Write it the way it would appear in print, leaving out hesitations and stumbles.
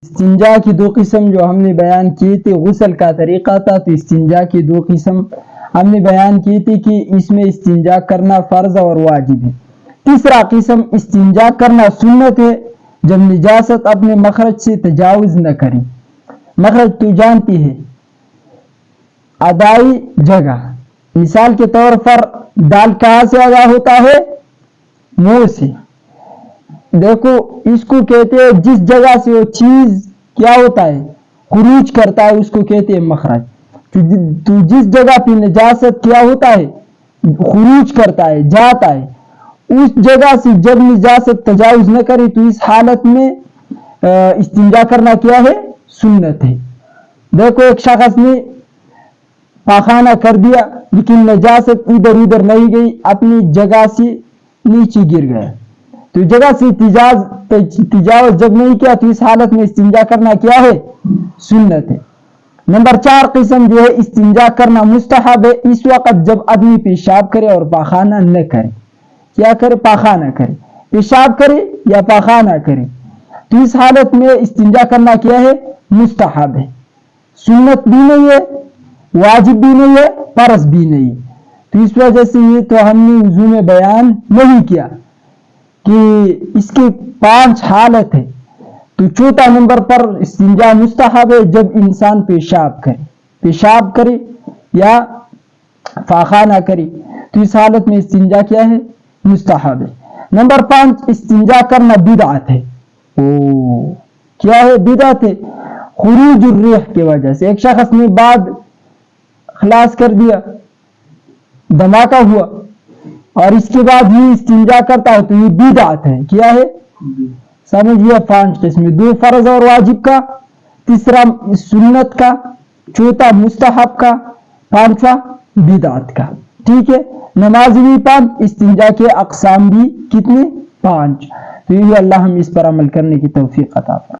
استنجا کی دو قسم جو ہم نے بیان کی تھی، غسل کا طریقہ تھا، تو استنجا کی دو قسم ہم نے بیان کی تھی کہ اس میں استنجا کرنا فرض اور واجب ہے۔ تیسرا قسم استنجا کرنا سنت ہے جب نجاست اپنے مخرج سے تجاوز نہ کرے۔ مخرج تو جانتی ہے، ادائی جگہ، مثال کے طور پر دال کہاں سے ادا ہوتا ہے؟ منہ سے۔ دیکھو اس کو کہتے ہیں جس جگہ سے وہ چیز کیا ہوتا ہے خروج کرتا ہے اس کو کہتے ہیں مخرج۔ تو جس جگہ پہ نجاست کیا ہوتا ہے خروج کرتا ہے، جاتا ہے، اس جگہ سے جب نجاست تجاوز نہ کرے تو اس حالت میں استنجا کرنا کیا ہے؟ سنت ہے۔ دیکھو ایک شخص نے پاخانہ کر دیا لیکن نجاست ادھر ادھر نہیں گئی، اپنی جگہ سے نیچے گر گیا، تو جگہ سے تجاوز جب نہیں کیا تو اس حالت میں استنجا کرنا کیا ہے؟ سنت ہے۔ نمبر 4 قسم جو ہے استنجا کرنا مستحب ہے، اس وقت جب آدمی پیشاب کرے اور پاخانہ نہ کرے۔ کیا کرے؟ پاخانہ کرے، پیشاب کرے یا پاخانہ کرے، تو اس حالت میں استنجا کرنا کیا ہے؟ مستحب ہے۔ سنت بھی نہیں ہے، واجب بھی نہیں ہے، فرض بھی نہیں ہے۔ تو اس وجہ سے یہ تو ہم نے وضو میں بیان نہیں کیا کہ اس کی 5 حالت ہے۔ تو چوتھا نمبر پر استنجا مستحب ہے جب انسان پیشاب کرے یا پاخانہ کرے، تو اس حالت میں استنجا کیا ہے؟ مستحب ہے۔ نمبر 5 استنجا کرنا بدعت ہے۔ کیا ہے؟ بدعت ہے، خروج الریح کی وجہ سے۔ ایک شخص نے بعد خلاص کر دیا، دھماکہ ہوا، اور اس کے بعد یہ استنجا کرتا ہے تو یہ بدعت ہے۔ کیا ہے؟ سمجھئے 5 قسم، 2 فرض اور واجب کا، تیسرا سنت کا، چوتھا مستحب کا، 5واں بدعت کا۔ ٹھیک ہے، نماز بھی 5، استنجا کے اقسام بھی کتنے؟ 5۔ تو یہ اللہ ہم اس پر عمل کرنے کی توفیق عطا فرمائے۔